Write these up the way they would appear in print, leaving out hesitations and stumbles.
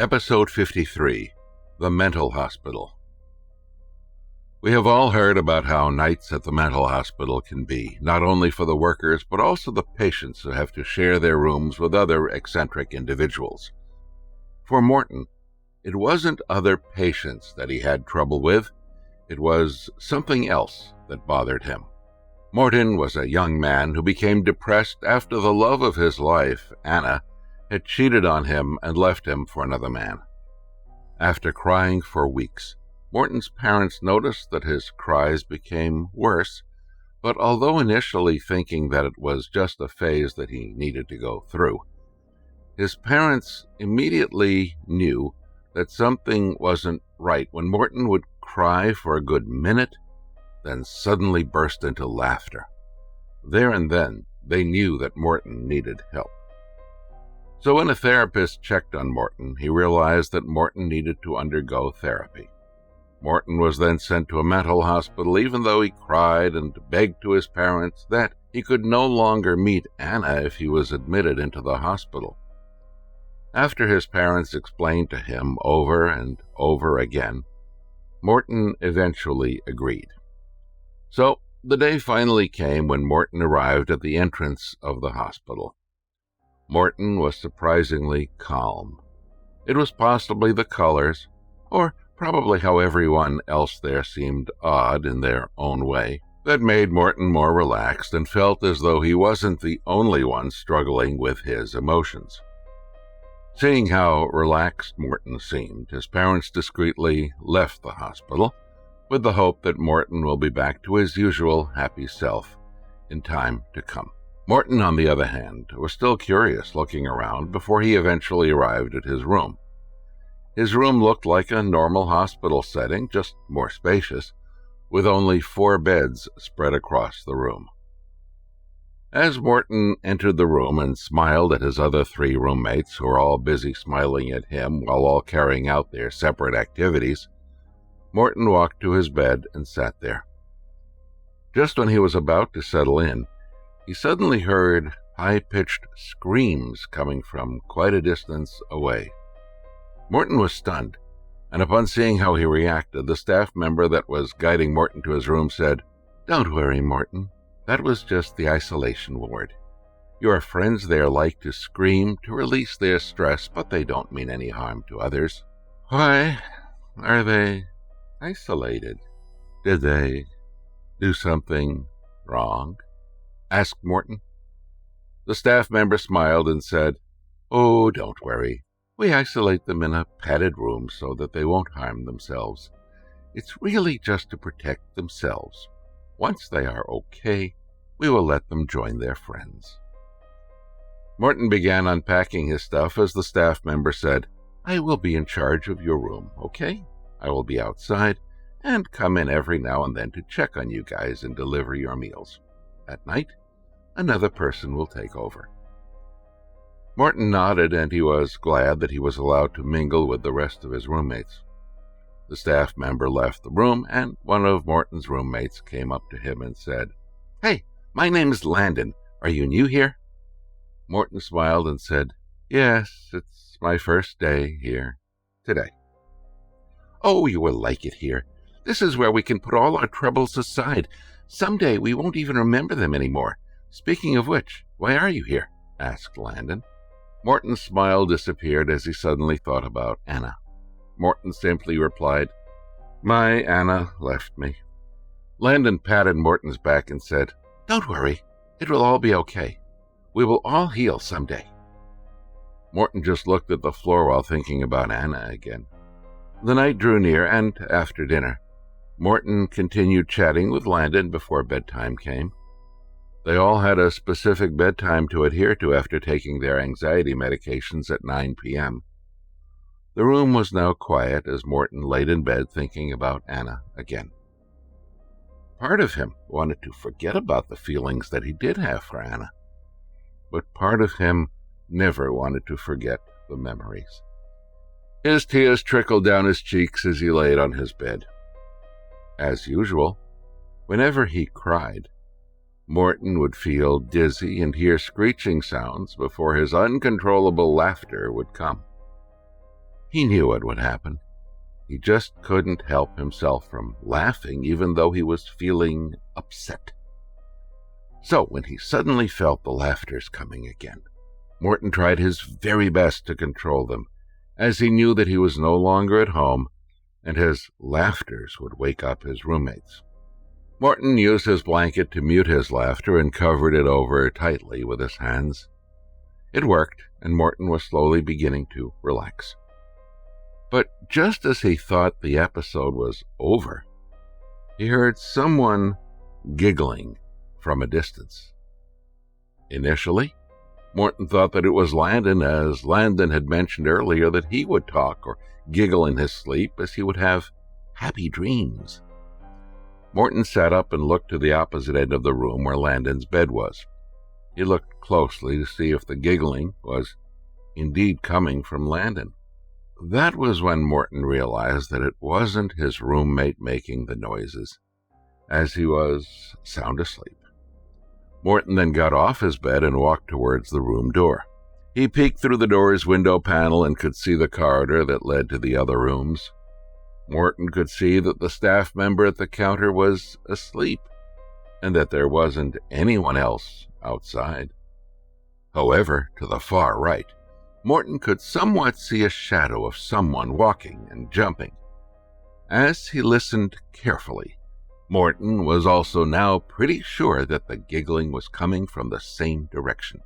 Episode 53, The Mental Hospital. We have all heard about how nights at the mental hospital can be, not only for the workers, but also the patients who have to share their rooms with other eccentric individuals. For Morton, it wasn't other patients that he had trouble with, it was something else that bothered him. Morton was a young man who became depressed after the love of his life, Anna, had cheated on him and left him for another man. After crying for weeks, Morton's parents noticed that his cries became worse, but although initially thinking that it was just a phase that he needed to go through, his parents immediately knew that something wasn't right when Morton would cry for a good minute, then suddenly burst into laughter. There and then, they knew that Morton needed help. So when a therapist checked on Morton, he realized that Morton needed to undergo therapy. Morton was then sent to a mental hospital, even though he cried and begged to his parents that he could no longer meet Anna if he was admitted into the hospital. After his parents explained to him over and over again, Morton eventually agreed. So the day finally came when Morton arrived at the entrance of the hospital. Morton was surprisingly calm. It was possibly the colors, or probably how everyone else there seemed odd in their own way, that made Morton more relaxed and felt as though he wasn't the only one struggling with his emotions. Seeing how relaxed Morton seemed, his parents discreetly left the hospital, with the hope that Morton will be back to his usual happy self in time to come. Morton, on the other hand, was still curious looking around before he eventually arrived at his room. His room looked like a normal hospital setting, just more spacious, with only 4 beds spread across the room. As Morton entered the room and smiled at his other 3 roommates, who were all busy smiling at him while all carrying out their separate activities, Morton walked to his bed and sat there. Just when he was about to settle in, he suddenly heard high-pitched screams coming from quite a distance away. Morton was stunned, and upon seeing how he reacted, the staff member that was guiding Morton to his room said, "Don't worry, Morton. That was just the isolation ward. Your friends there like to scream to release their stress, but they don't mean any harm to others." "Why are they isolated? Did they do something wrong?" asked Morton. The staff member smiled and said, "Oh, don't worry. We isolate them in a padded room so that they won't harm themselves. It's really just to protect themselves. Once they are okay, we will let them join their friends." Morton began unpacking his stuff as the staff member said, "I will be in charge of your room, okay? I will be outside and come in every now and then to check on you guys and deliver your meals. At night, another person will take over." Morton nodded, and he was glad that he was allowed to mingle with the rest of his roommates. The staff member left the room, and one of Morton's roommates came up to him and said, "Hey, my name is Landon. Are you new here?" Morton smiled and said, "Yes, it's my first day here today." "Oh, you will like it here. This is where we can put all our troubles aside. Someday we won't even remember them anymore. Speaking of which, why are you here?" asked Landon. Morton's smile disappeared as he suddenly thought about Anna. Morton simply replied, "My Anna left me." Landon patted Morton's back and said, "Don't worry, it will all be okay. We will all heal someday." Morton just looked at the floor while thinking about Anna again. The night drew near, and after dinner, Morton continued chatting with Landon before bedtime came. They all had a specific bedtime to adhere to after taking their anxiety medications at 9 p.m. The room was now quiet as Morton laid in bed thinking about Anna again. Part of him wanted to forget about the feelings that he did have for Anna, but part of him never wanted to forget the memories. His tears trickled down his cheeks as he laid on his bed. As usual, whenever he cried, Morton would feel dizzy and hear screeching sounds before his uncontrollable laughter would come. He knew what would happen. He just couldn't help himself from laughing, even though he was feeling upset. So when he suddenly felt the laughters coming again, Morton tried his very best to control them, as he knew that he was no longer at home, and his laughters would wake up his roommates. Morton used his blanket to mute his laughter and covered it over tightly with his hands. It worked, and Morton was slowly beginning to relax. But just as he thought the episode was over, he heard someone giggling from a distance. Initially, Morton thought that it was Landon, as Landon had mentioned earlier that he would talk or giggle in his sleep as he would have happy dreams. Morton sat up and looked to the opposite end of the room where Landon's bed was. He looked closely to see if the giggling was indeed coming from Landon. That was when Morton realized that it wasn't his roommate making the noises, as he was sound asleep. Morton then got off his bed and walked towards the room door. He peeked through the door's window panel and could see the corridor that led to the other rooms. Morton could see that the staff member at the counter was asleep, and that there wasn't anyone else outside. However, to the far right, Morton could somewhat see a shadow of someone walking and jumping. As he listened carefully, Morton was also now pretty sure that the giggling was coming from the same direction.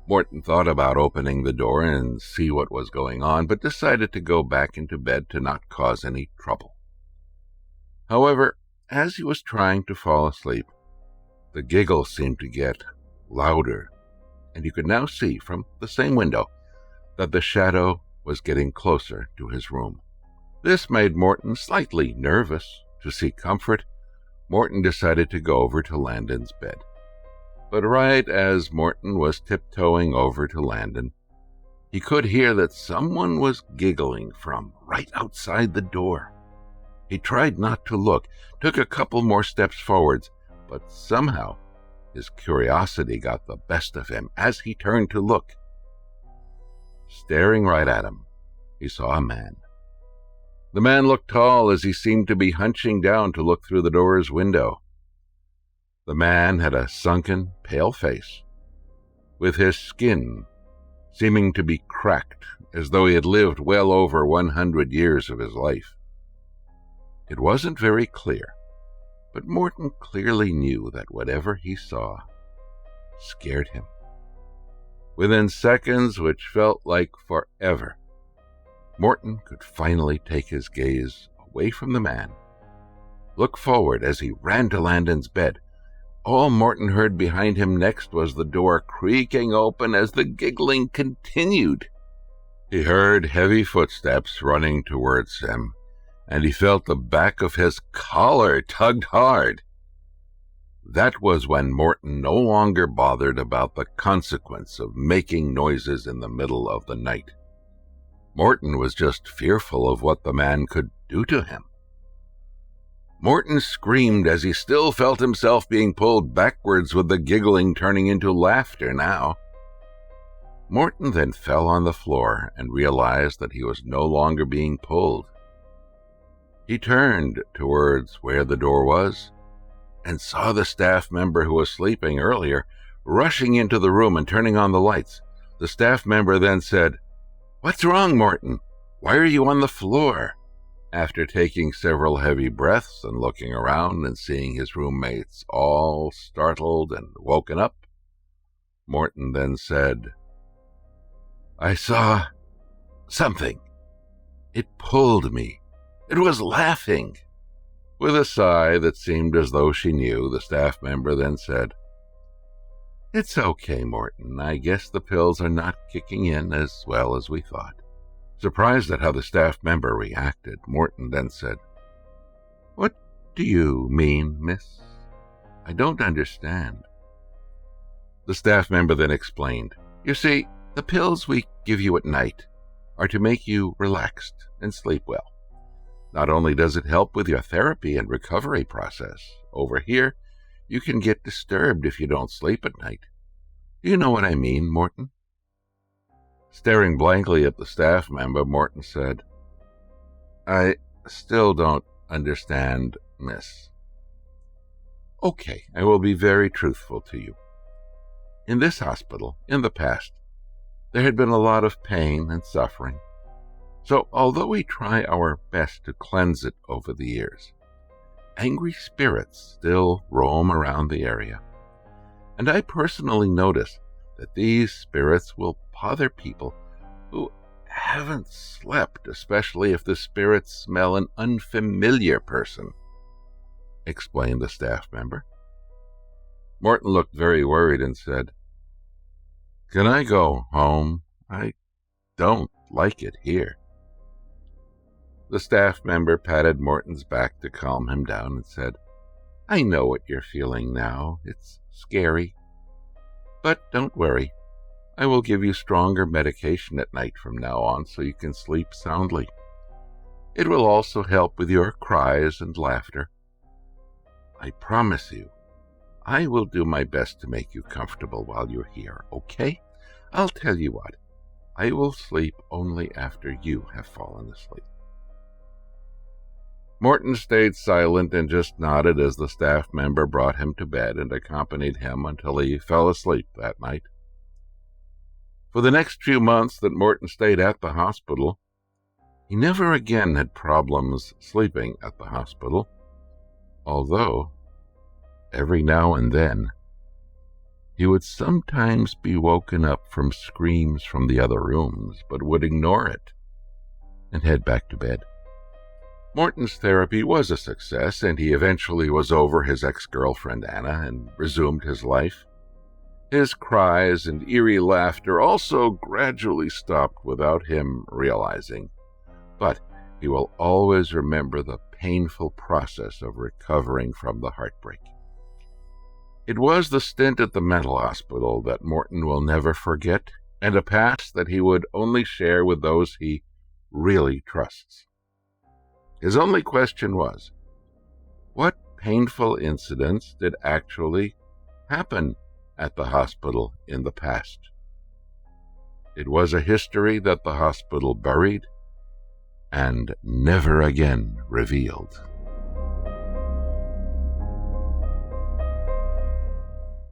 Morton thought about opening the door and see what was going on, but decided to go back into bed to not cause any trouble. However, as he was trying to fall asleep, the giggle seemed to get louder, and he could now see from the same window that the shadow was getting closer to his room. This made Morton slightly nervous. To seek comfort, Morton decided to go over to Landon's bed. But right as Morton was tiptoeing over to Landon, he could hear that someone was giggling from right outside the door. He tried not to look, took a couple more steps forwards, but somehow his curiosity got the best of him as he turned to look. Staring right at him, he saw a man. The man looked tall as he seemed to be hunching down to look through the door's window. The man had a sunken, pale face, with his skin seeming to be cracked as though he had lived well over 100 years of his life. It wasn't very clear, but Morton clearly knew that whatever he saw scared him. Within seconds, which felt like forever, Morton could finally take his gaze away from the man, look forward as he ran to Landon's bed. All Morton heard behind him next was the door creaking open as the giggling continued. He heard heavy footsteps running towards him, and he felt the back of his collar tugged hard. That was when Morton no longer bothered about the consequence of making noises in the middle of the night. Morton was just fearful of what the man could do to him. Morton screamed as he still felt himself being pulled backwards, with the giggling turning into laughter now. Morton then fell on the floor and realized that he was no longer being pulled. He turned towards where the door was and saw the staff member who was sleeping earlier rushing into the room and turning on the lights. The staff member then said, "What's wrong, Morton? Why are you on the floor?" After taking several heavy breaths and looking around and seeing his roommates all startled and woken up, Morton then said, "I saw something. It pulled me. It was laughing." With a sigh that seemed as though she knew, the staff member then said, "It's okay, Morton. I guess the pills are not kicking in as well as we thought." Surprised at how the staff member reacted, Morton then said, "What do you mean, miss? I don't understand." The staff member then explained, "You see, the pills we give you at night are to make you relaxed and sleep well. Not only does it help with your therapy and recovery process, over here you can get disturbed if you don't sleep at night. Do you know what I mean, Morton?" Staring blankly at the staff member, Morton said, "I still don't understand, miss." "Okay, I will be very truthful to you. In this hospital, in the past, there had been a lot of pain and suffering. So although we try our best to cleanse it over the years, angry spirits still roam around the area. And I personally notice that these spirits will bother people who haven't slept, especially if the spirits smell an unfamiliar person," explained the staff member. Morton looked very worried and said, "Can I go home? I don't like it here." The staff member patted Morton's back to calm him down and said, "I know what you're feeling now. It's scary. But don't worry. I will give you stronger medication at night from now on so you can sleep soundly. It will also help with your cries and laughter. I promise you, I will do my best to make you comfortable while you're here, okay? I'll tell you what, I will sleep only after you have fallen asleep." Morton stayed silent and just nodded as the staff member brought him to bed and accompanied him until he fell asleep that night. For the next few months that Morton stayed at the hospital, he never again had problems sleeping at the hospital, although every now and then he would sometimes be woken up from screams from the other rooms, but would ignore it and head back to bed. Morton's therapy was a success, and he eventually was over his ex-girlfriend Anna and resumed his life. His cries and eerie laughter also gradually stopped without him realizing, but he will always remember the painful process of recovering from the heartbreak. It was the stint at the mental hospital that Morton will never forget, and a past that he would only share with those he really trusts. His only question was, what painful incidents did actually happen at the hospital in the past? It was a history that the hospital buried and never again revealed.